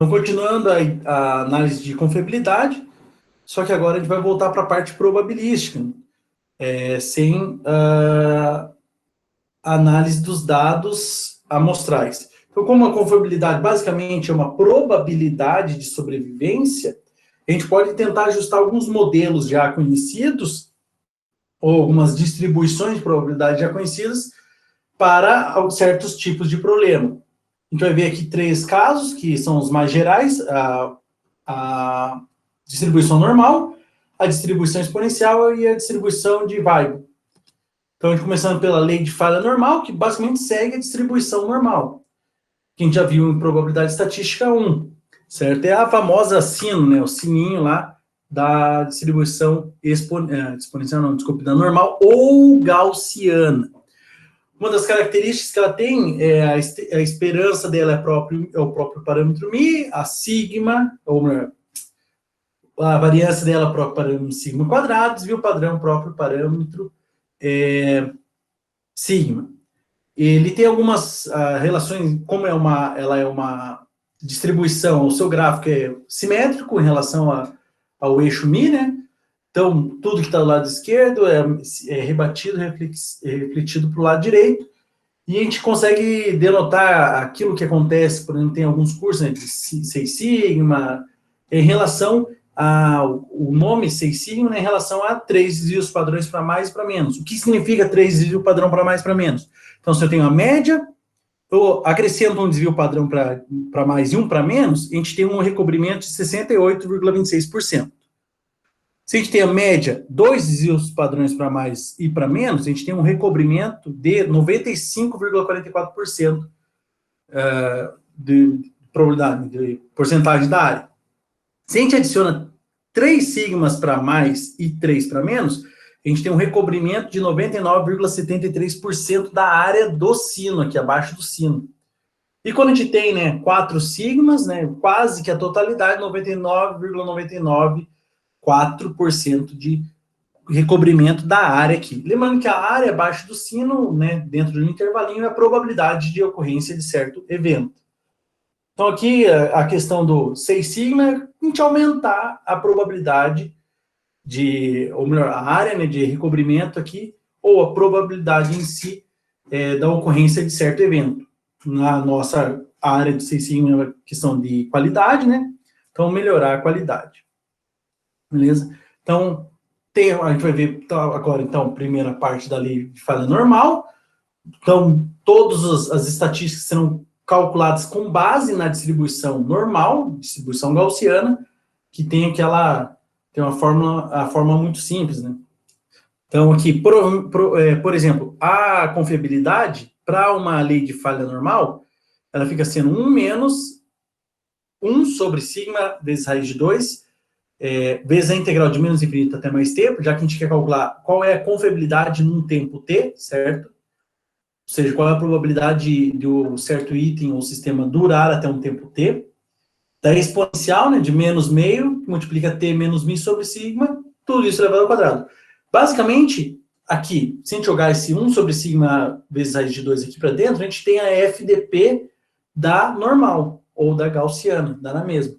Então, continuando a análise de confiabilidade, só que agora a gente vai voltar para a parte probabilística, sem análise dos dados amostrais. Então, como a confiabilidade basicamente é uma probabilidade de sobrevivência, a gente pode tentar ajustar alguns modelos já conhecidos, ou algumas distribuições de probabilidade já conhecidas, para certos tipos de problema. Então, vai ver aqui 3 casos, que são os mais gerais: a distribuição normal, a distribuição exponencial e a distribuição de Weibull. Então, a gente começando pela lei de falha normal, que basicamente segue a distribuição normal, que a gente já viu em probabilidade estatística 1, certo? É a famosa sino, né, o sininho lá da distribuição exponencial, não, desculpe, da normal ou gaussiana. Uma das características que ela tem é a esperança dela é o próprio parâmetro μ, a sigma, ou melhor, a variância dela é o próprio parâmetro sigma quadrado, desvio padrão próprio parâmetro sigma. Ele tem algumas relações, como ela é uma distribuição, o seu gráfico é simétrico em relação ao eixo μ, né? Então, tudo que está do lado esquerdo é rebatido, refletido para o lado direito, e a gente consegue denotar aquilo que acontece, por exemplo, tem alguns cursos, né, de 6 sigma, em relação o nome 6 sigma, né, em relação a 3 desvios padrões para mais e para menos. O que significa 3 desvios padrão para mais e para menos? Então, se eu tenho a média, eu acrescento um desvio padrão para mais e um para menos, a gente tem um recobrimento de 68,26%. Se a gente tem a média, 2 desvios padrões para mais e para menos, a gente tem um recobrimento de 95,44% de probabilidade, de porcentagem da área. Se a gente adiciona 3 sigmas para mais e 3 para menos, a gente tem um recobrimento de 99,73% da área do sino, aqui abaixo do sino. E quando a gente tem, né, 4 sigmas, né, quase que a totalidade, 99,994% de recobrimento da área aqui. Lembrando que a área abaixo do sino, né, dentro de um intervalinho, é a probabilidade de ocorrência de certo evento. Então, aqui, a questão do 6 sigma é a gente aumentar a probabilidade ou melhor, a área, né, de recobrimento aqui, ou a probabilidade em si da ocorrência de certo evento. Na nossa área de 6 sigma é uma questão de qualidade, né? Então, melhorar a qualidade. Beleza? Então, a gente vai ver agora, então, a primeira parte da lei de falha normal. Então, todas as estatísticas serão calculadas com base na distribuição normal, distribuição gaussiana, que tem uma fórmula muito simples, né? Então, aqui, por exemplo, a confiabilidade para uma lei de falha normal, ela fica sendo 1 menos 1 sobre sigma vezes raiz de 2, vezes a integral de menos infinito até mais tempo, já que a gente quer calcular qual é a confiabilidade num tempo t, certo? Ou seja, qual é a probabilidade de um certo item ou sistema durar até um tempo t. Da exponencial, né, de menos meio, que multiplica t menos μ sobre sigma, tudo isso elevado ao quadrado. Basicamente, aqui, se a gente jogar esse 1 sobre sigma vezes raiz de 2 aqui para dentro, a gente tem a FDP da normal, ou da gaussiana, dá na mesma.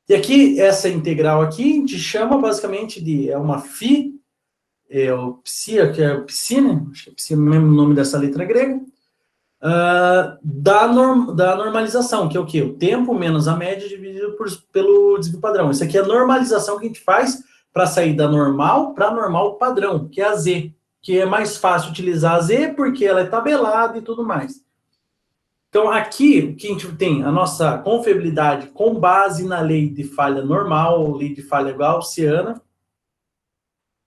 E aqui, essa integral aqui, a gente chama basicamente é uma φ, o psi, que é o psi, né? Acho que é psi, o mesmo nome dessa letra grega, da normalização, que é o quê? O tempo menos a média dividido pelo desvio padrão. Isso aqui é a normalização que a gente faz para sair da normal para normal padrão, que é a z, que é mais fácil utilizar a z porque ela é tabelada e tudo mais. Então, aqui, o que a gente tem? A nossa confiabilidade com base na lei de falha normal, lei de falha gaussiana,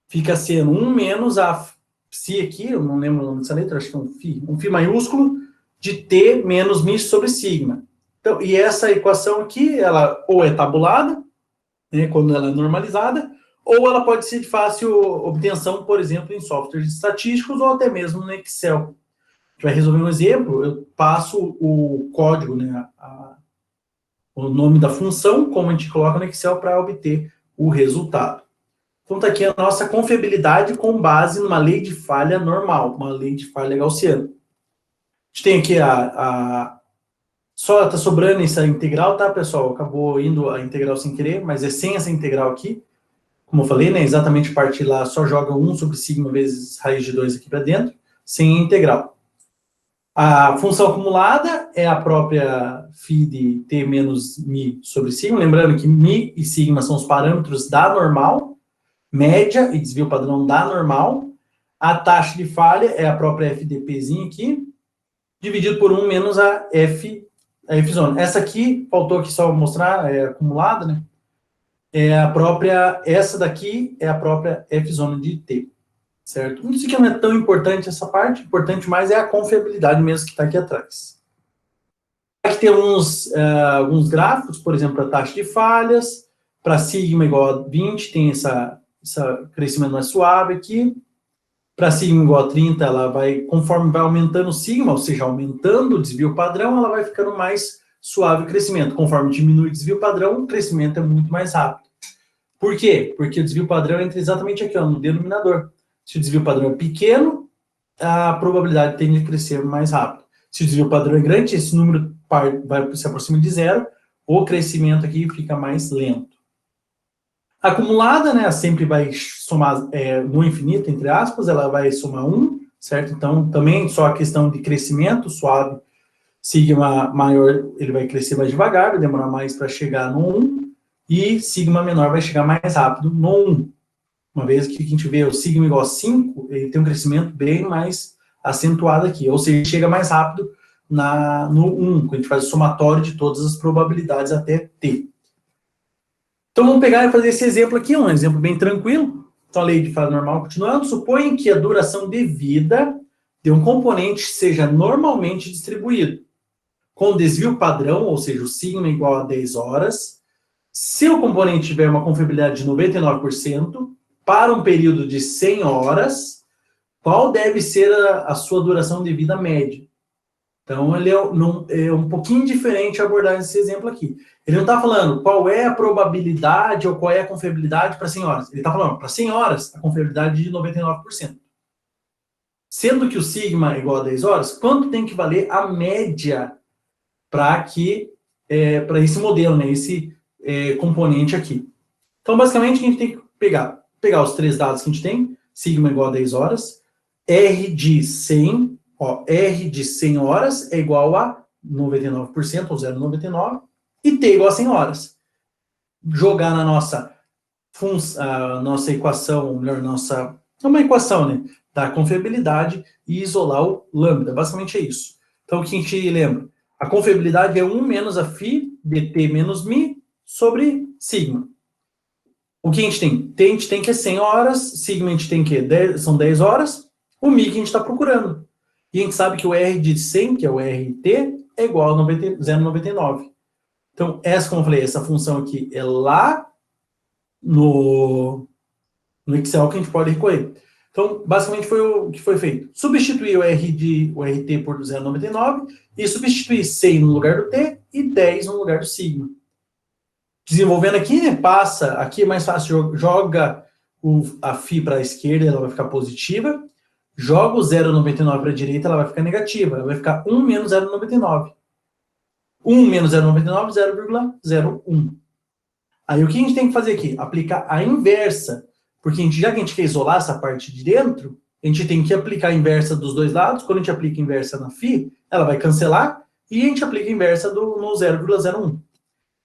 fica sendo 1 menos a psi aqui, eu não lembro o nome dessa letra, acho que é um φ maiúsculo, de t menos μ sobre sigma. Então, e essa equação aqui, ela ou é tabulada, né, quando ela é normalizada, ou ela pode ser de fácil obtenção, por exemplo, em softwares estatísticos ou até mesmo no Excel. A gente vai resolver um exemplo, eu passo o código, né, o nome da função, como a gente coloca no Excel para obter o resultado. Então, está aqui a nossa confiabilidade com base numa lei de falha normal, uma lei de falha gaussiana. A gente tem aqui Só tá sobrando essa integral, tá, pessoal? Acabou indo a integral sem querer, mas é sem essa integral aqui. Como eu falei, né, exatamente partir lá, só joga 1 sobre sigma vezes raiz de 2 aqui para dentro, sem a integral. A função acumulada é a própria φ de t menos mi sobre sigma. Lembrando que mi e sigma são os parâmetros da normal, média e desvio padrão da normal. A taxa de falha é a própria FDPzinha aqui, dividido por 1 menos a F zona. Essa aqui, faltou aqui só mostrar, é acumulada, né? Essa daqui é a própria F zona de T, certo? Isso aqui não é tão importante essa parte, importante mais é a confiabilidade mesmo que está aqui atrás. Aqui tem alguns gráficos, por exemplo, a taxa de falhas, para sigma igual a 20, tem esse crescimento mais suave aqui. Para sigma igual a 30, ela vai, conforme vai aumentando o sigma, ou seja, aumentando o desvio padrão, ela vai ficando mais suave o crescimento. Conforme diminui o desvio padrão, o crescimento é muito mais rápido. Por quê? Porque o desvio padrão entra exatamente aqui, ó, no denominador. Se o desvio padrão é pequeno, a probabilidade tende a crescer mais rápido. Se o desvio padrão é grande, esse número vai se aproxima de zero, o crescimento aqui fica mais lento. Acumulada, né, sempre vai somar no infinito, entre aspas, ela vai somar 1, certo? Então, também só a questão de crescimento suave, sigma maior, ele vai crescer mais devagar, vai demorar mais para chegar no 1, e sigma menor vai chegar mais rápido no 1. Uma vez que a gente vê o sigma igual a 5, ele tem um crescimento bem mais acentuado aqui, ou seja, chega mais rápido no 1, quando a gente faz o somatório de todas as probabilidades até t. Então, vamos pegar e fazer esse exemplo aqui, um exemplo bem tranquilo. Então, a lei de fase normal continuando, supõe que a duração de vida de um componente seja normalmente distribuído, com desvio padrão, ou seja, o sigma igual a 10 horas. Se o componente tiver uma confiabilidade de 99%, para um período de 100 horas, qual deve ser a sua duração de vida média? Então, ele é um pouquinho diferente abordar esse exemplo aqui. Ele não está falando qual é a probabilidade ou qual é a confiabilidade para 100 horas. Ele está falando, para 100 horas, a confiabilidade de 99%. Sendo que o sigma é igual a 10 horas, quanto tem que valer a média para esse modelo, né, esse componente aqui? Então, basicamente, a gente tem que pegar os três dados que a gente tem, sigma igual a 10 horas, R de 100, R de 100 horas é igual a 99%, ou 0,99, e T igual a 100 horas. Jogar na nossa equação, ou melhor, uma equação, né, da confiabilidade e isolar o lambda. Basicamente é isso. Então, o que a gente lembra? A confiabilidade é 1 menos a φ de T menos mi sobre sigma. O que a gente tem? T a gente tem que é 100 horas, sigma a gente tem que são 10 horas, o mi que a gente está procurando. E a gente sabe que o R de 100, que é o RT, é igual a 0,99. Então, como eu falei, essa função aqui é lá no Excel que a gente pode recorrer. Então, basicamente foi o que foi feito. Substituir o RT por 0,99 e substituir 100 no lugar do T e 10 no lugar do sigma. Desenvolvendo aqui, né, aqui é mais fácil, joga a φ para a esquerda, ela vai ficar positiva, joga o 0,99 para a direita, ela vai ficar negativa, ela vai ficar 1 menos 0,99. 1 menos 0,99, 0,01. Aí o que a gente tem que fazer aqui? Aplicar a inversa, porque já que a gente quer isolar essa parte de dentro, a gente tem que aplicar a inversa dos dois lados. Quando a gente aplica a inversa na φ, ela vai cancelar, e a gente aplica a inversa no 0,01.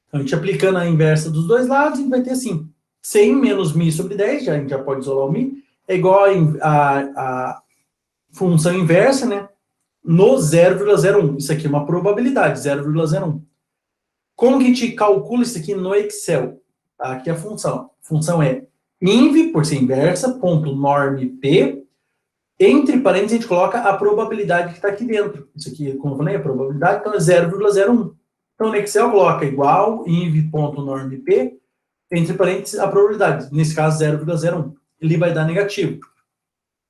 Então, a gente aplicando a inversa dos dois lados, a gente vai ter assim, 100 menos mi sobre 10, a gente já pode isolar o mi, é igual a função inversa, né, no 0,01. Isso aqui é uma probabilidade, 0,01. Como que a gente calcula isso aqui no Excel? Aqui é a função. A função é inv, por ser inversa, ponto norm p, entre parênteses a gente coloca a probabilidade que está aqui dentro. Isso aqui, como eu falei, é a probabilidade, então é 0,01. Então, no Excel, coloca igual inv.normp, entre parênteses, a probabilidade. Nesse caso, 0,01. Ele vai dar negativo.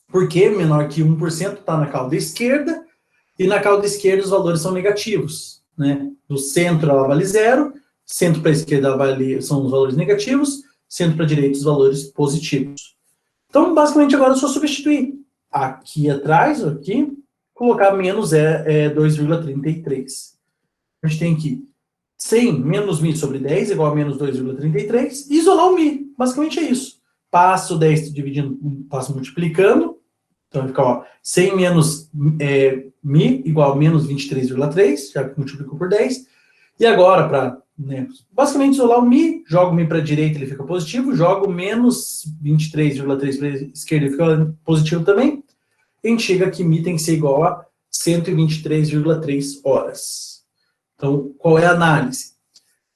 Porque menor que 1% está na cauda esquerda, e na cauda esquerda os valores são negativos. Né? Do centro ela vale 0, centro para a esquerda são os valores negativos, centro para a direita os valores positivos. Então, basicamente, agora é só substituir aqui atrás, aqui, colocar menos 2,33. A gente tem que 100 menos mi sobre 10 igual a menos 2,33 e isolar o mi. Basicamente é isso. Passo 10 dividindo, passo multiplicando. Então, fica, ó, 100 menos mi igual a menos 23,3, já que multiplicou por 10. E agora, para basicamente isolar o mi, jogo o mi para a direita, ele fica positivo, jogo menos 23,3 para a esquerda, ele fica positivo também. E a gente chega que mi tem que ser igual a 123,3 horas. Então, qual é a análise?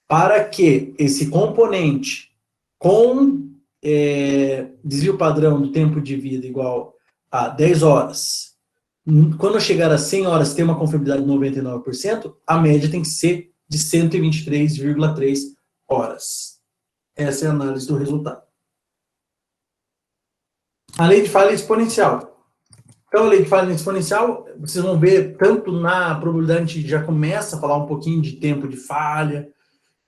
Para que esse componente com desvio padrão do tempo de vida igual a 10 horas, quando chegar a 100 horas tem uma confiabilidade de 99%, a média tem que ser de 123,3 horas. Essa é a análise do resultado. A lei de falha exponencial. Então, a lei de falha exponencial, vocês vão ver, tanto na probabilidade, a gente já começa a falar um pouquinho de tempo de falha,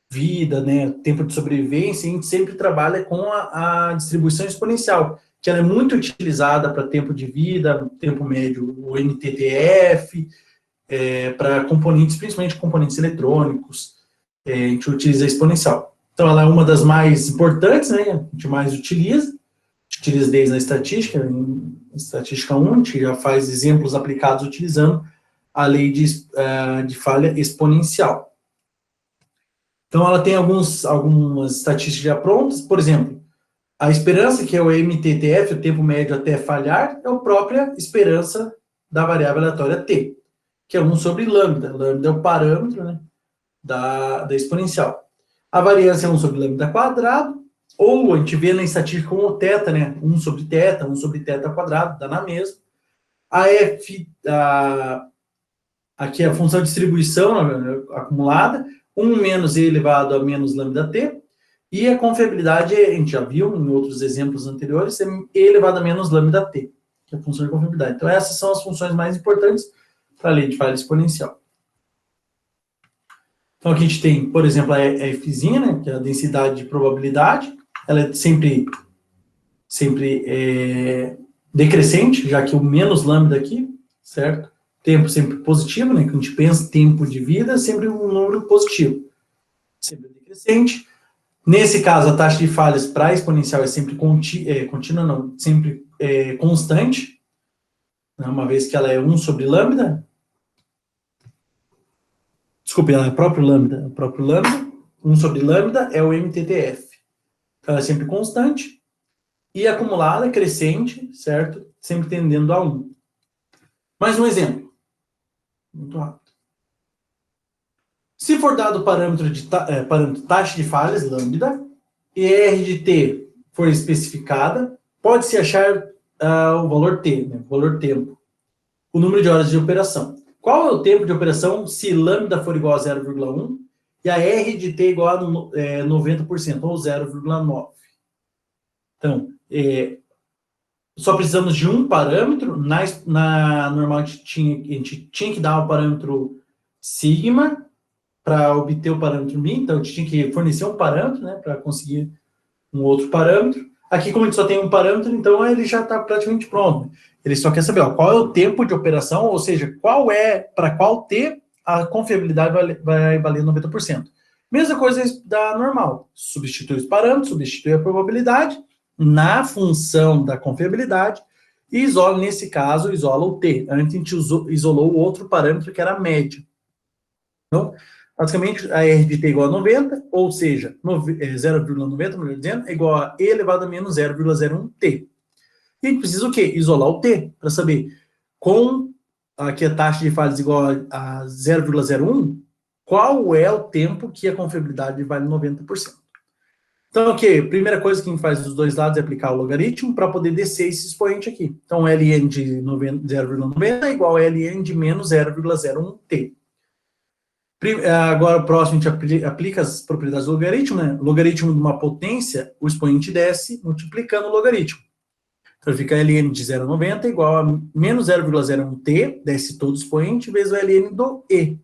vida, né, tempo de sobrevivência, a gente sempre trabalha com a distribuição exponencial, que ela é muito utilizada para tempo de vida, tempo médio, o MTTF, para componentes, principalmente componentes eletrônicos, a gente utiliza a exponencial. Então, ela é uma das mais importantes, né, a gente mais utiliza desde a estatística, em estatística 1, a gente já faz exemplos aplicados utilizando a lei de falha exponencial. Então, ela tem algumas estatísticas já prontas, por exemplo, a esperança, que é o MTTF, o tempo médio até falhar, é a própria esperança da variável aleatória t, que é 1 sobre lambda. Lambda é o parâmetro, né, da exponencial. A variância é 1 sobre lambda quadrado, ou a gente vê na estatística como θ, né, 1 sobre θ quadrado, dá na mesma. A f, aqui é a função de distribuição acumulada, 1 menos e elevado a menos lambda t, e a confiabilidade, a gente já viu em outros exemplos anteriores, é e elevado a menos lambda t, que é a função de confiabilidade. Então, essas são as funções mais importantes para a lei de falha exponencial. Então, aqui a gente tem, por exemplo, a Fzinha, né, que é a densidade de probabilidade, ela é sempre decrescente, já que o menos lambda aqui, certo? Tempo sempre positivo, né, que a gente pensa tempo de vida, é sempre um número positivo. Sempre decrescente. Nesse caso, a taxa de falhas para a exponencial é sempre contínua, não, sempre constante, né, uma vez que ela é 1 sobre lambda. Desculpe, ela é próprio lambda. 1 sobre lambda é o MTTF. Então, ela é sempre constante. E acumulada é crescente, certo? Sempre tendendo a 1. Mais um exemplo. Muito rápido. Se for dado o parâmetro taxa de falhas, lambda, e R de t for especificada, pode-se achar o valor t, né, o valor tempo, o número de horas de operação. Qual é o tempo de operação se lambda for igual a 0,1 e a R de t igual a 90%, ou 0,9? Então, só precisamos de um parâmetro. Normal, a gente tinha que dar o parâmetro sigma para obter o parâmetro min, então a gente tinha que fornecer um parâmetro, né, para conseguir um outro parâmetro. Aqui, como a gente só tem um parâmetro, então ele já está praticamente pronto. Ele só quer saber qual é o tempo de operação, ou seja, para qual t a confiabilidade vai valer 90%. Mesma coisa da normal. Substitui os parâmetros, substitui a probabilidade na função da confiabilidade e isola, nesse caso, isola o t. Antes a gente isolou o outro parâmetro, que era a média. Então, basicamente, a R de t igual a 90, ou seja, 0,90, melhor dizendo, é igual a e elevado a menos 0,01t. E a gente precisa o quê? Isolar o t, para saber, com aqui a taxa de falhas igual a 0,01, qual é o tempo que a confiabilidade vale 90%. Então, ok, primeira coisa que a gente faz dos dois lados é aplicar o logaritmo para poder descer esse expoente aqui. Então, ln de 0,90 é igual a ln de menos 0,01t. Agora, o próximo, a gente aplica as propriedades do logaritmo, né? Logaritmo de uma potência, o expoente desce multiplicando o logaritmo. Então, fica ln de 0,90 igual a menos 0,01t, desce todo o expoente, vezes o ln do e.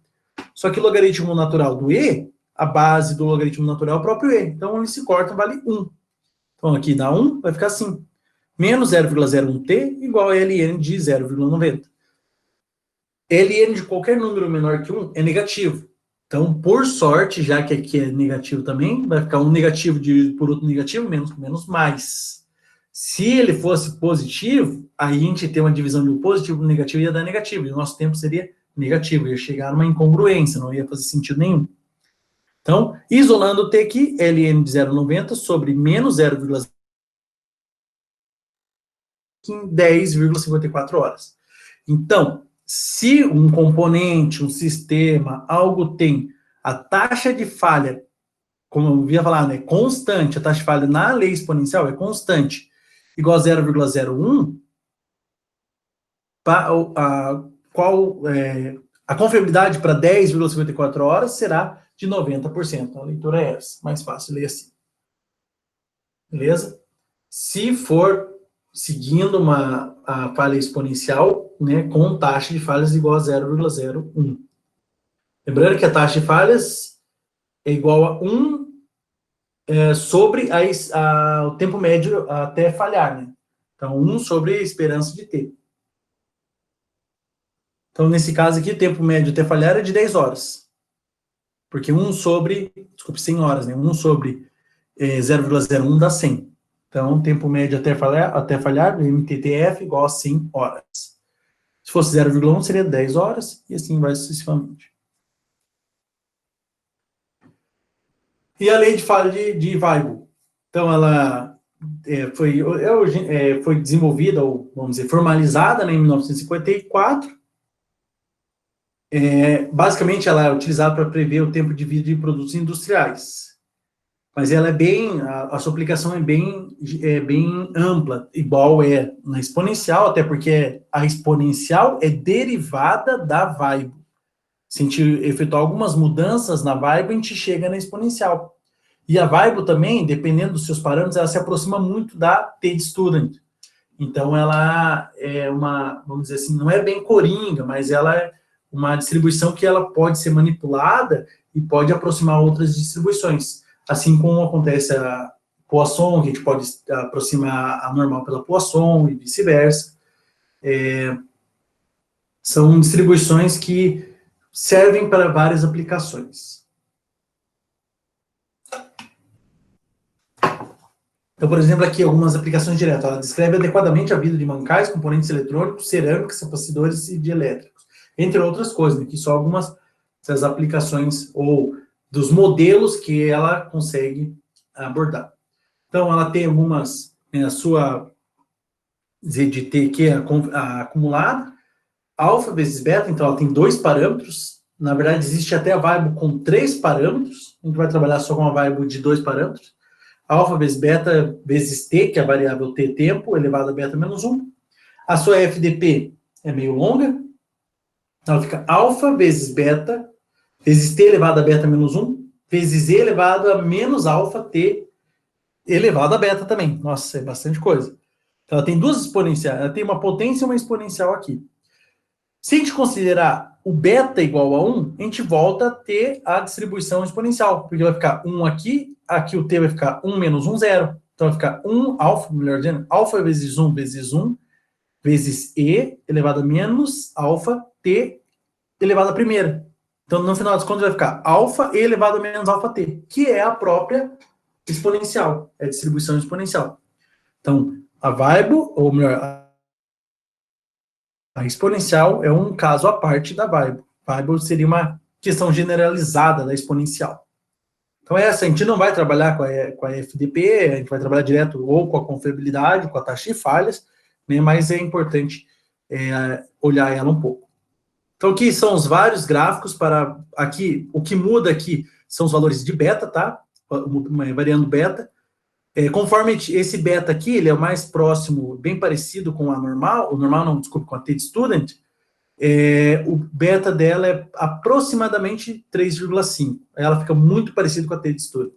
Só que o logaritmo natural do e, a base do logaritmo natural é o próprio e. Então, ele se corta, vale 1. Então, aqui dá 1, vai ficar assim. Menos 0,01t igual a ln de 0,90. ln de qualquer número menor que 1 é negativo. Então, por sorte, já que aqui é negativo também, vai ficar um negativo dividido por outro negativo, menos com menos, mais. Se ele fosse positivo, aí a gente tem uma divisão de um positivo para negativo, ia dar negativo, e o nosso tempo seria negativo, ia chegar numa incongruência, não ia fazer sentido nenhum. Então, isolando o t aqui, ln de 0,90 sobre menos 0,0 em 10,54 horas. Então, se um componente, um sistema, algo tem a taxa de falha, como eu ia falar, né, constante, a taxa de falha na lei exponencial é constante, igual a 0,01, a confiabilidade para 10,54 horas será de 90%. A leitura é essa, mais fácil ler assim. Beleza? Se for seguindo a falha exponencial, né, com taxa de falhas igual a 0,01. Lembrando que a taxa de falhas é igual a 1 sobre o tempo médio até falhar, né? Então, 1 sobre a esperança de t. Então, nesse caso aqui, o tempo médio até falhar é de 10 horas. Porque 100 horas, né? 1 sobre 0,01 dá 100. Então, tempo médio até falhar, MTTF igual a 100 horas. Se fosse 0,1, seria 10 horas, e assim vai sucessivamente. E a lei de falha de Weibull? Então, ela foi desenvolvida, ou vamos dizer, formalizada, né, em 1954. Basicamente, ela é utilizada para prever o tempo de vida de produtos industriais. Mas ela a sua aplicação é bem ampla, igual é na exponencial, até porque a exponencial é derivada da Weibull. Se a gente efetuar algumas mudanças na Weibull, a gente chega na exponencial. E a Weibull também, dependendo dos seus parâmetros, ela se aproxima muito da T-Student. Então, ela é vamos dizer assim, não é bem coringa, mas ela é uma distribuição que ela pode ser manipulada e pode aproximar outras distribuições. Assim como acontece a Poisson, que a gente pode aproximar a normal pela Poisson e vice-versa. São distribuições que servem para várias aplicações. Então, por exemplo, aqui algumas aplicações diretas. Ela descreve adequadamente a vida de mancais, componentes eletrônicos, cerâmicos, capacitores e dielétricos, entre outras coisas, né, que são algumas das aplicações ou dos modelos que ela consegue abordar. Então, ela tem algumas, a sua ZDT que é acumulada, alfa vezes beta, então ela tem 2 parâmetros. Na verdade, existe até a Weibull com 3 parâmetros. A gente vai trabalhar só com a Weibull de 2 parâmetros. Alfa vezes beta vezes t, que é a variável t tempo, elevado a beta menos 1. A sua FDP é meio longa. Então, ela fica alfa vezes beta vezes t elevado a beta menos 1, vezes e elevado a menos alfa t elevado a beta também. Nossa, é bastante coisa. Então, ela tem 2 exponenciais. Ela tem uma potência e uma exponencial aqui. Se a gente considerar o beta igual a 1, a gente volta a ter a distribuição exponencial, porque vai ficar 1 aqui, aqui o t vai ficar 1 menos 1, 0. Então vai ficar 1 alfa, melhor dizendo, alfa vezes 1 vezes e elevado a menos alfa t elevado a primeira. Então, no final das contas, vai ficar alfa e elevado a menos alfa t, que é a própria exponencial, é a distribuição exponencial. Então, a Weibull, ou melhor, a exponencial é um caso à parte da Weibull. Weibull seria uma questão generalizada da exponencial. Então, a gente não vai trabalhar com a FDP, a gente vai trabalhar direto ou com a confiabilidade, com a taxa de falhas, né, mas é importante olhar ela um pouco. Então, aqui são os vários gráficos para... Aqui, o que muda aqui são os valores de beta, tá? Variando beta. Conforme esse beta aqui, ele é o mais próximo, bem parecido com a normal, com a T-Student, o beta dela é aproximadamente 3,5. Ela fica muito parecida com a T-Student.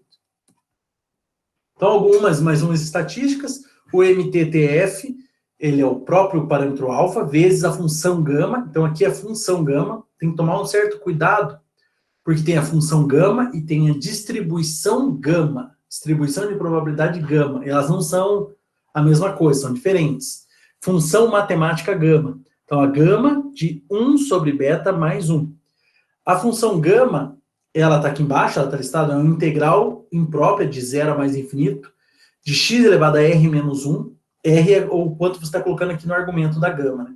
Então, mais umas estatísticas. O MTTF, ele é o próprio parâmetro alfa, vezes a função gama. Então, aqui é a função gama. Tem que tomar um certo cuidado, porque tem a função gama e tem a distribuição gama. Distribuição de probabilidade gama. Elas não são a mesma coisa, são diferentes. Função matemática gama. Então, a gama de 1 sobre beta mais 1. A função gama, ela está aqui embaixo, ela está listada, é uma integral imprópria de 0 a mais infinito, de x elevado a r menos 1, r é o quanto você está colocando aqui no argumento da gama, né?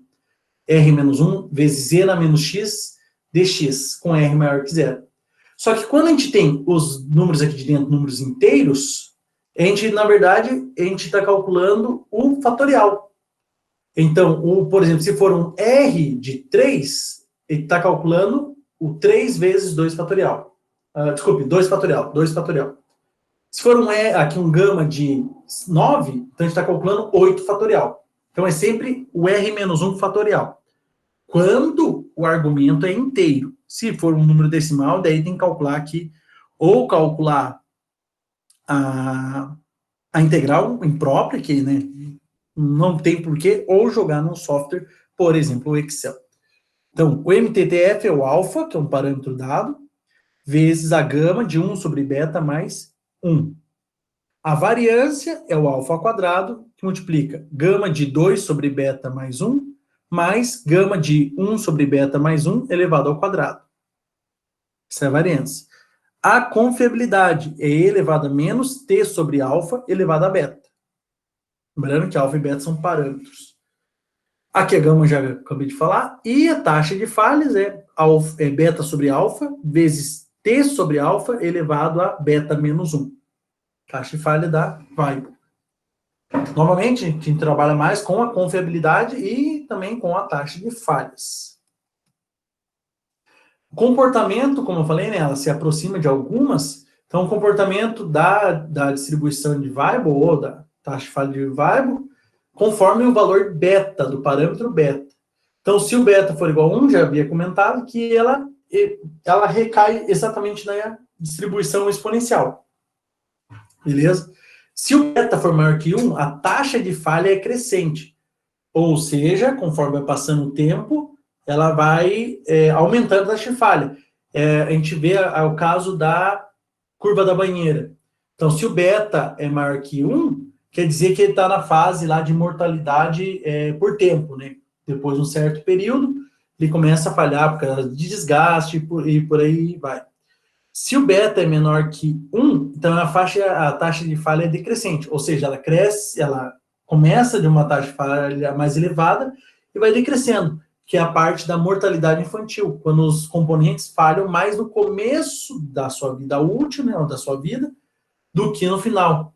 R menos 1 vezes z na menos x dx, com r maior que 0. Só que quando a gente tem os números aqui de dentro, números inteiros, a gente, na verdade, a gente está calculando o fatorial. Então, por exemplo, se for um r de 3, ele está calculando o 3 vezes 2 fatorial. Desculpe, 2 fatorial, 2 fatorial. Se for aqui um gama de 9, então a gente está calculando 8 fatorial. Então é sempre o r menos 1 fatorial. Quando o argumento é inteiro. Se for um número decimal, daí tem que calcular aqui, ou calcular a integral imprópria, que, né, não tem porquê, ou jogar num software, por exemplo, o Excel. Então, o MTTF é o alfa, que é um parâmetro dado, vezes a gama de 1 sobre beta mais 1. A variância é o alfa ao quadrado, que multiplica gama de 2 sobre beta mais 1, mais gama de 1 sobre beta mais 1 elevado ao quadrado. Essa é a variância. A confiabilidade é E elevado a menos T sobre alfa elevado a beta. Lembrando que alfa e beta são parâmetros. Aqui a gama já acabei de falar. E a taxa de falhas é beta sobre alfa vezes T sobre alfa elevado a beta menos 1. Taxa de falha da Weibull. Novamente, a gente trabalha mais com a confiabilidade e também com a taxa de falhas. O comportamento, como eu falei, né, ela se aproxima de algumas. Então, o comportamento da distribuição de Weibull, ou da taxa de falha de Weibull, conforme o valor beta, do parâmetro beta. Então, se o beta for igual a 1, já havia comentado que ela recai exatamente na distribuição exponencial. Beleza? Se o beta for maior que 1, a taxa de falha é crescente. Ou seja, conforme vai passando o tempo, ela vai aumentando a taxa de falha. A gente vê o caso da curva da banheira. Então, se o beta é maior que 1, quer dizer que ele está na fase lá de mortalidade por tempo, né? Depois de um certo período, ele começa a falhar por causa de desgaste e por aí vai. Se o beta é menor que 1, então a taxa de falha é decrescente, ou seja, ela cresce, ela começa de uma taxa de falha mais elevada e vai decrescendo, que é a parte da mortalidade infantil, quando os componentes falham mais no começo da sua vida útil, né, ou da sua vida, do que no final.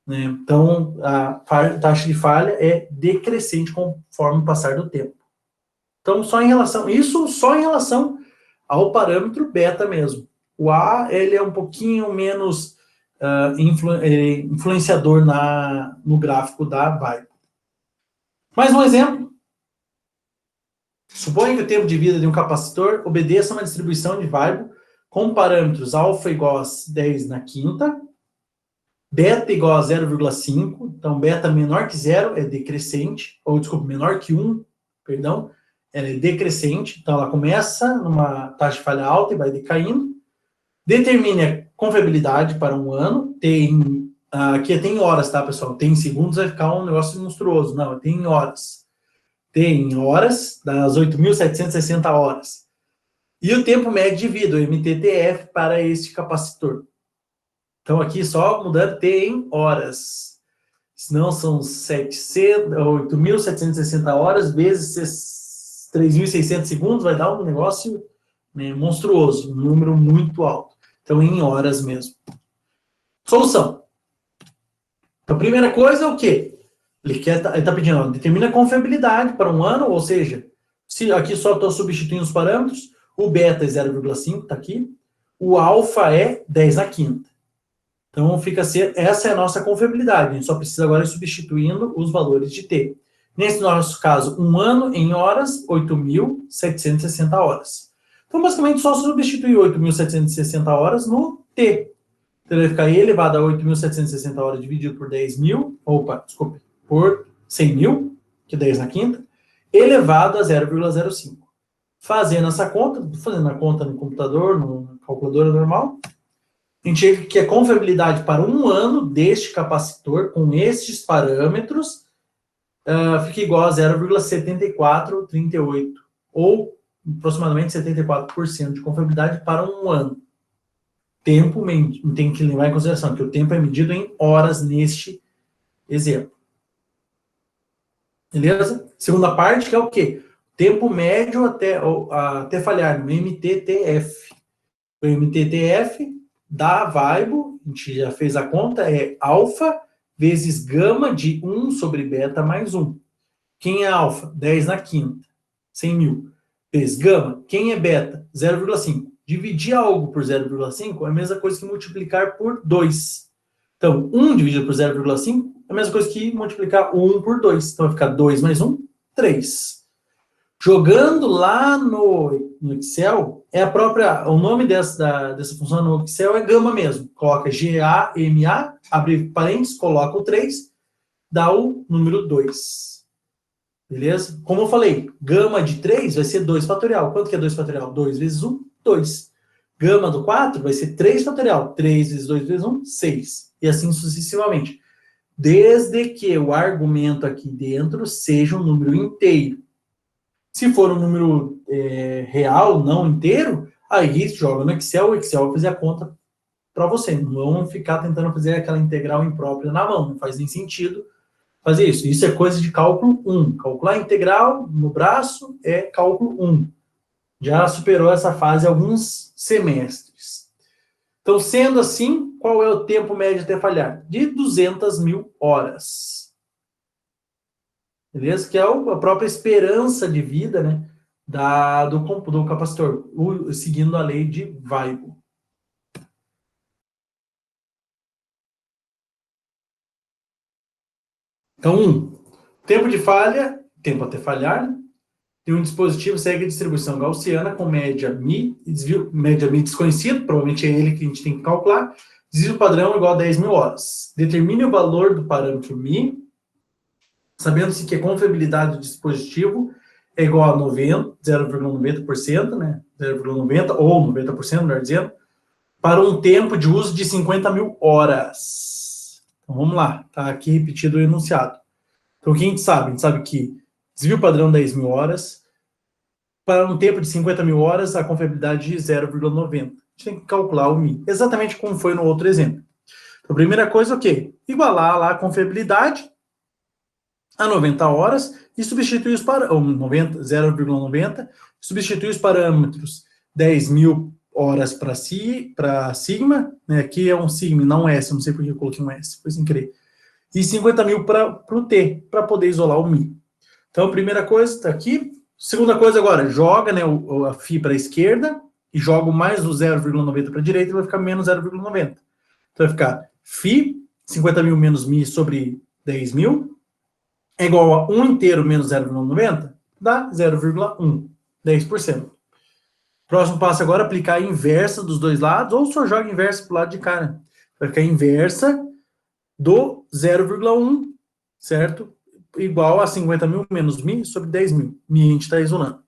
Né? Então, a taxa de falha é decrescente conforme o passar do tempo. Então, só em relação ao parâmetro beta mesmo. O A, ele é um pouquinho menos influenciador no gráfico da Weibull. Mais um exemplo. Suponha que o tempo de vida de um capacitor obedeça a uma distribuição de Weibull com parâmetros alfa igual a 10 na quinta, beta igual a 0,5, então beta menor que 0 é decrescente, ou desculpa, menor que 1, perdão, ela é decrescente, então ela começa numa taxa de falha alta e vai decaindo. Determine a confiabilidade para um ano, aqui tem horas, tá, pessoal? Tem em segundos, vai ficar um negócio monstruoso. Não, tem em horas. Tem horas, das 8.760 horas. E o tempo médio de vida, o MTTF, para este capacitor. Então, aqui só mudando T em horas. Senão são 8.760 horas vezes 3.600 segundos, vai dar um negócio, né, monstruoso, um número muito alto. Então, em horas mesmo. Solução. Então, a primeira coisa é o quê? Ele está pedindo, determina a confiabilidade para um ano, ou seja, se aqui só estou substituindo os parâmetros, o beta é 0,5, está aqui, o alfa é 10 na quinta. Então, essa é a nossa confiabilidade, a gente só precisa agora ir substituindo os valores de T. Nesse nosso caso, um ano em horas, 8.760 horas. Então, basicamente, só substituir 8.760 horas no T. Então, vai ficar E elevado a 8.760 horas dividido por 10.000, por 100.000, que é 10 na quinta, elevado a 0,05. Fazendo essa conta, fazendo a conta no computador, na calculadora normal, a gente chega que a confiabilidade para um ano deste capacitor, com estes parâmetros, fica igual a 0,7438, ou aproximadamente 74% de confiabilidade para um ano. tempo, tem que levar em consideração que o tempo é medido em horas neste exemplo. Beleza? Segunda parte, que é o quê? Tempo médio até falhar, no MTTF. O MTTF da Weibull, a gente já fez a conta, é alfa vezes gama de 1 sobre beta mais 1. Quem é alfa? 10 na quinta, 100 mil. Vezes gama. Quem é beta? 0,5. Dividir algo por 0,5 é a mesma coisa que multiplicar por 2. Então, 1 dividido por 0,5 é a mesma coisa que multiplicar 1 por 2. Então, vai ficar 2 mais 1, 3. Jogando lá no Excel, o nome dessa função no Excel é gama mesmo. Coloca GAMA, abre parênteses, coloca o 3, dá o número 2. Beleza? Como eu falei, gama de 3 vai ser 2 fatorial. Quanto que é 2 fatorial? 2 vezes 1, 2. Gama do 4 vai ser 3 fatorial. 3 vezes 2 vezes 1, 6. E assim sucessivamente. Desde que o argumento aqui dentro seja um número inteiro. Se for um número real, não inteiro, aí joga no Excel, o Excel vai fazer a conta para você. Não vão ficar tentando fazer aquela integral imprópria na mão. Não faz nem sentido fazer isso. Isso é coisa de cálculo 1. Calcular integral no braço é cálculo 1. Já superou essa fase há alguns semestres. Então, sendo assim, qual é o tempo médio até falhar? De 200 mil horas. Beleza? Que é a própria esperança de vida, né, do capacitor, seguindo a lei de Weibull. Então, tempo de falha, tempo até falhar, de um dispositivo segue a distribuição gaussiana com média μ e desvio, média μ desconhecido, provavelmente é ele que a gente tem que calcular, desvio padrão igual a 10 mil horas. Determine o valor do parâmetro μ, sabendo-se que a confiabilidade do dispositivo é igual a 0,90%, né? 0,90% ou 90%, melhor dizendo, para um tempo de uso de 50 mil horas. Então, vamos lá, está aqui repetido o enunciado. Então, o que a gente sabe? A gente sabe que desvio padrão 10 mil horas, para um tempo de 50 mil horas, a confiabilidade de 0,90. A gente tem que calcular o μ, exatamente como foi no outro exemplo. Então, a primeira coisa, o quê? Igualar lá a confiabilidade a 90 horas e substituir os parâmetros, 0,90, substituir os parâmetros 10 mil horas para sigma, né? Aqui é um sigma, não S, não sei por que eu coloquei um S, foi sem querer. E 50 mil para o T, para poder isolar o μ. Então, a primeira coisa está aqui. Segunda coisa agora, joga, né, a φ para a esquerda e joga mais o 0,90 para a direita e vai ficar menos 0,90. Então, vai ficar φ, 50 mil menos μ sobre 10 mil, é igual a 1 inteiro menos 0,90, dá 0,1, 10%. Próximo passo agora, aplicar a inversa dos dois lados, ou só joga inversa para o lado de cá, né? Vai ficar a inversa do 0,1, certo? Igual a 50 mil menos μ sobre 10 mil. μ a gente está isolando.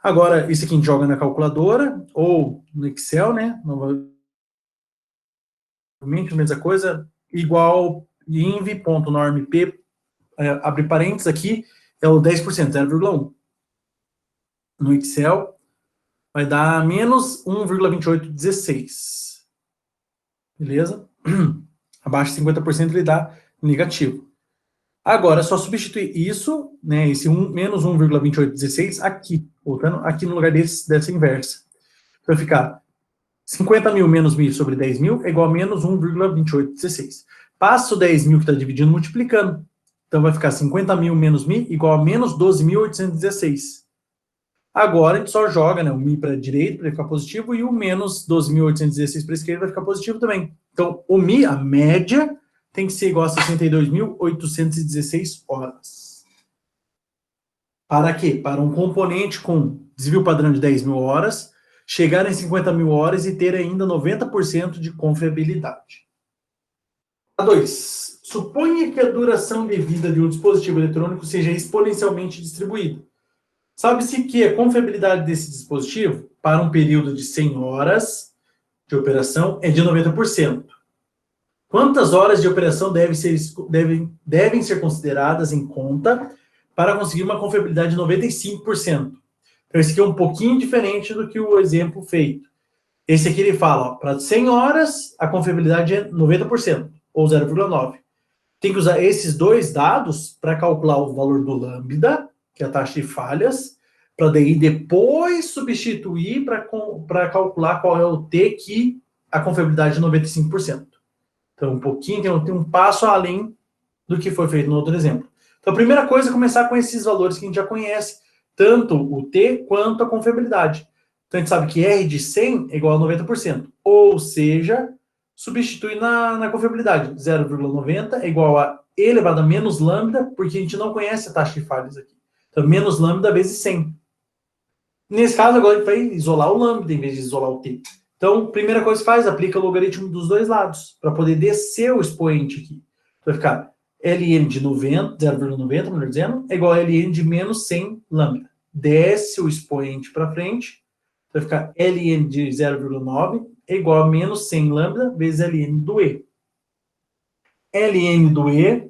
Agora, isso aqui a gente joga na calculadora, ou no Excel, né? Novamente, a mesma coisa, igual inv.normp, abre parênteses aqui, é o 10%, 0,1. No Excel, vai dar menos 1,2816. Beleza? Abaixo de 50% ele dá negativo. Agora, é só substituir isso, né, esse menos 1,2816 aqui, voltando aqui no lugar dessa inversa. Vai ficar 50 mil menos μ sobre 10 mil é igual a menos 1,2816. Passa o 10 mil que está dividindo multiplicando. Então, vai ficar 50 mil menos μ igual a menos 12.816. Agora, a gente só joga, né, o μ para a direita para ficar positivo e o menos 12.816 para a esquerda vai ficar positivo também. Então, o μ, a média, tem que ser igual a 62.816 horas. Para quê? Para um componente com desvio padrão de 10 mil horas, chegar em 50 mil horas e ter ainda 90% de confiabilidade. A 2. Suponha que a duração de vida de um dispositivo eletrônico seja exponencialmente distribuída. Sabe-se que a confiabilidade desse dispositivo, para um período de 100 horas de operação, é de 90%. Quantas horas de operação devem ser consideradas em conta para conseguir uma confiabilidade de 95%? Então, esse aqui é um pouquinho diferente do que o exemplo feito. Esse aqui ele fala, para 100 horas, a confiabilidade é 90%, ou 0,9. Tem que usar esses dois dados para calcular o valor do lambda, que é a taxa de falhas, para daí depois substituir para calcular qual é o T que a confiabilidade é 95%. Então, um pouquinho, tem um passo além do que foi feito no outro exemplo. Então, a primeira coisa é começar com esses valores que a gente já conhece, tanto o T quanto a confiabilidade. Então, a gente sabe que R de 100 é igual a 90%, ou seja, substitui na confiabilidade. 0,90 é igual a E elevado a menos lambda, porque a gente não conhece a taxa de falhas aqui. Então, menos lambda vezes 100. Nesse caso, agora a gente vai isolar o lambda em vez de isolar o T. Então, primeira coisa que faz, aplica o logaritmo dos dois lados, para poder descer o expoente aqui. Então, vai ficar ln de 90, 0,90, melhor dizendo, é igual a ln de menos 100 lambda. Desce o expoente para frente, vai ficar ln de 0,9 é igual a menos 100 lambda vezes ln do E. ln do E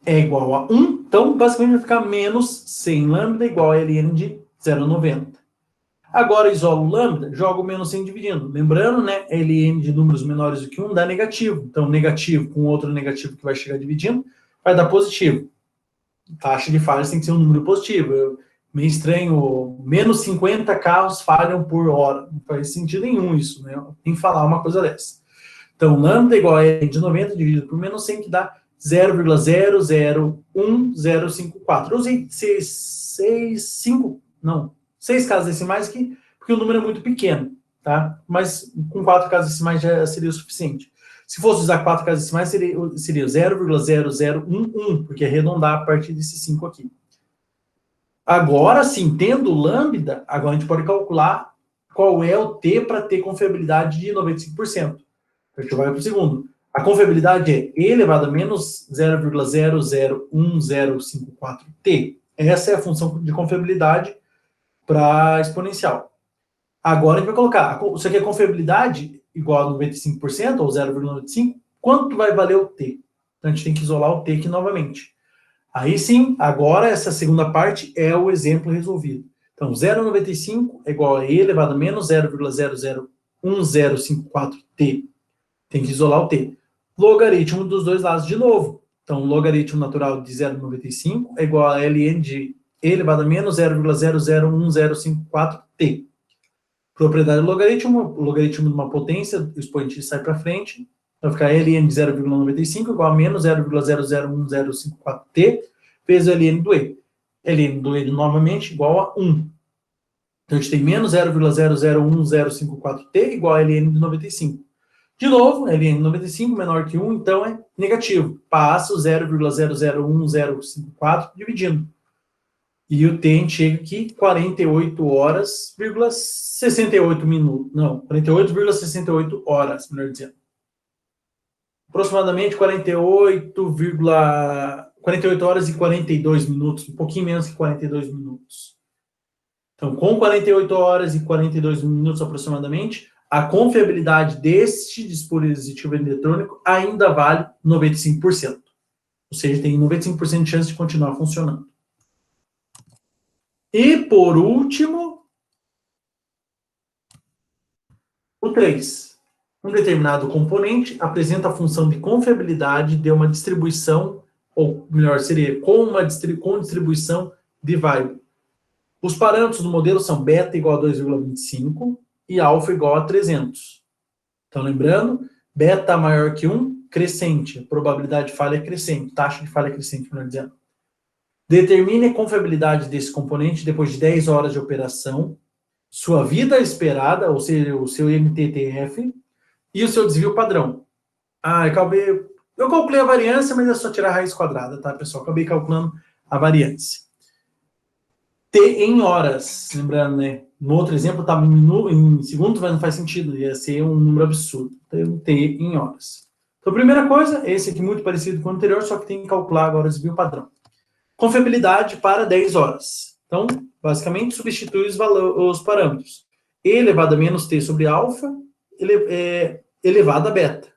é igual a 1, então basicamente vai ficar menos 100 lambda igual a ln de 0,90. Agora isolo o lambda, jogo o menos 100 dividindo. Lembrando, né, ln de números menores do que 1 dá negativo. Então, negativo com outro negativo que vai chegar dividindo, vai dar positivo. Taxa de falhas tem que ser um número positivo. Meio estranho, menos 50 carros falham por hora. Não faz sentido nenhum isso, né? Tem que falar uma coisa dessa. Então, lambda igual a ln de 90 dividido por menos 100, que dá 0,001054. Eu usei 6 casas decimais aqui, porque o número é muito pequeno, tá? Mas com 4 casas decimais já seria o suficiente. Se fosse usar 4 casas decimais, seria 0,0011, porque é arredondar a partir desse 5 aqui. Agora sim, tendo lambda, agora a gente pode calcular qual é o T para ter confiabilidade de 95%. A gente vai para o segundo. A confiabilidade é E elevado a menos 0,001054T. Essa é a função de confiabilidade para exponencial. Agora a gente vai colocar, isso aqui é confiabilidade igual a 95%, ou 0,95, quanto vai valer o T? Então a gente tem que isolar o T aqui novamente. Aí sim, agora essa segunda parte é o exemplo resolvido. Então 0,95 é igual a E elevado a menos 0,001054T. Tem que isolar o T. Logaritmo dos dois lados de novo. Então, o logaritmo natural de 0,95 é igual a ln de E elevado a menos 0,001054T. Propriedade do logaritmo de uma potência, o expoente sai para frente, vai ficar ln de 0,95 igual a menos 0,001054T vezes o ln do E. ln do E novamente igual a 1. Então, a gente tem menos 0,001054T igual a ln de 95. De novo, ln de 95 menor que 1, então é negativo. Passa o 0,001054 dividindo. E o T a gente chega aqui 48 horas,68 minutos. Não, 48,68 horas, melhor dizendo. Aproximadamente 48 horas e 42 minutos, um pouquinho menos que 42 minutos. Então, com 48 horas e 42 minutos aproximadamente, a confiabilidade deste dispositivo eletrônico ainda vale 95%. Ou seja, tem 95% de chance de continuar funcionando. E, por último, o 3. Um determinado componente apresenta a função de confiabilidade de uma distribuição, ou melhor, seria com distribuição de variável. Os parâmetros do modelo são beta igual a 2,25 e alfa igual a 300. Então, lembrando, beta maior que 1, crescente. Probabilidade de falha crescente, taxa de falha crescente, melhor dizendo. Determine a confiabilidade desse componente depois de 10 horas de operação, sua vida esperada, ou seja, o seu MTTF, e o seu desvio padrão. Eu calculei a variância, mas é só tirar a raiz quadrada, tá, pessoal? Acabei calculando a variância. T em horas, lembrando, né? No outro exemplo, estava em segundos, mas não faz sentido, ia ser um número absurdo. Então, T em horas. Então, a primeira coisa, esse aqui muito parecido com o anterior, só que tem que calcular agora o desvio padrão. Confiabilidade para 10 horas. Então, basicamente, substitui os parâmetros. E elevado a menos T sobre alfa, elevado a beta.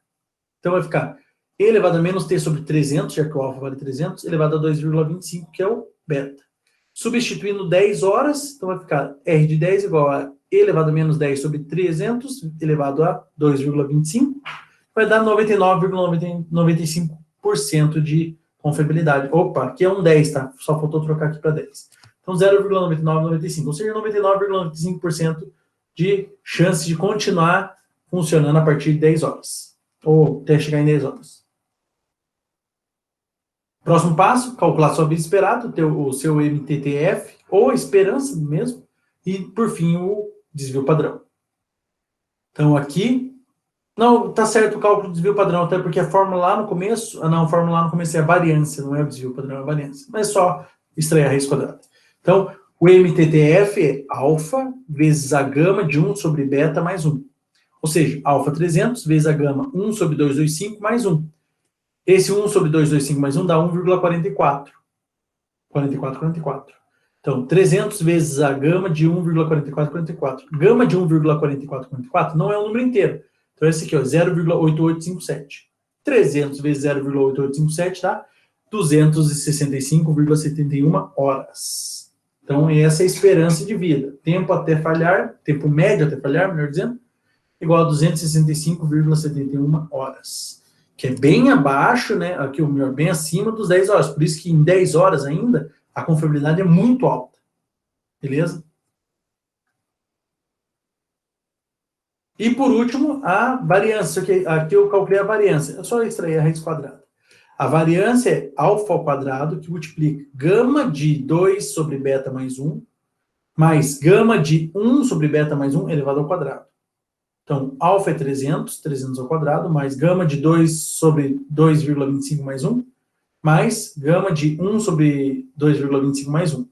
Então, vai ficar E elevado a menos T sobre 300, já que o alfa vale 300, elevado a 2,25, que é o beta. Substituindo 10 horas, então vai ficar R de 10 igual a elevado a menos 10 sobre 300 elevado a 2,25 vai dar 99,95% de confiabilidade. Opa, aqui é um 10, tá? Só faltou trocar aqui para 10. Então, 0,9995, ou seja, 99,95% de chance de continuar funcionando a partir de 10 horas. Ou até chegar em 10 horas. Próximo passo, calcular sua vida esperada, o seu MTTF, ou a esperança mesmo, e, por fim, o desvio padrão. Então, aqui, não, tá certo o cálculo do desvio padrão, até porque a fórmula lá no começo, a fórmula lá no começo é a variância, não é o desvio padrão, é a variância. Mas é só extrair a raiz quadrada. Então, o MTTF é alfa vezes a gama de 1 sobre beta mais 1. Ou seja, alfa 300 vezes a gama 1 sobre 225 mais 1. Esse 1 sobre 225 mais 1 dá 1,44. 44. Então, 300 vezes a gama de 1,4444. Gama de 1,4444 não é um número inteiro. Então, esse aqui, ó, 0,8857. 300 vezes 0,8857 dá 265,71 horas. Então, essa é a esperança de vida. Tempo até falhar, tempo médio até falhar, melhor dizendo, igual a 265,71 horas. Que é bem abaixo, né? Aqui, o melhor, bem acima dos 10 horas. Por isso que em 10 horas ainda, a confiabilidade é muito alta. Beleza? E por último, a variância. Aqui eu calculei a variância. É só extrair a raiz quadrada. A variância é alfa ao quadrado, que multiplica gama de 2 sobre beta mais 1, mais gama de 1 sobre beta mais 1 elevado ao quadrado. Então, alfa é 300 ao quadrado, mais gama de 2 sobre 2,25 mais 1, mais gama de 1 sobre 2,25 mais 1.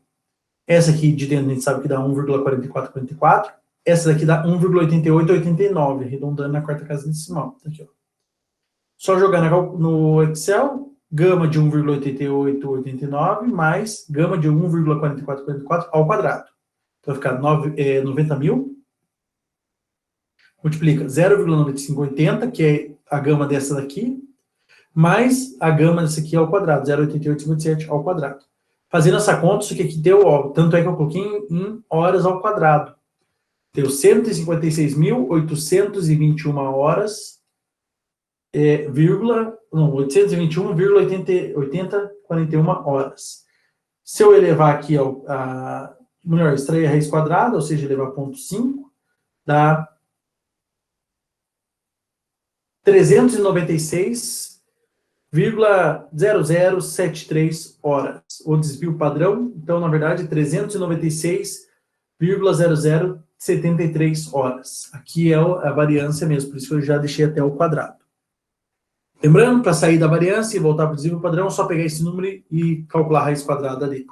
Essa aqui de dentro a gente sabe que dá 1,4444. Essa daqui dá 1,8889, arredondando na quarta casa decimal. Tá aqui, ó. Só jogar no Excel, gama de 1,8889 mais gama de 1,4444 ao quadrado. Então vai ficar 90 mil. Multiplica 0,9580, que é a gama dessa daqui, mais a gama dessa aqui ao quadrado, 0,8857 ao quadrado. Fazendo essa conta, isso aqui deu, ó, tanto é que eu coloquei em horas ao quadrado. Deu 156.821 horas, 821,8041 horas. Se eu elevar aqui, melhor, extrair a raiz quadrada, ou seja, elevar 0,5, dá 396,0073 horas. O desvio padrão, então, na verdade, 396,0073 horas. Aqui é a variância mesmo, por isso que eu já deixei até o quadrado. Lembrando, para sair da variância e voltar para o desvio padrão, é só pegar esse número e calcular a raiz quadrada ali.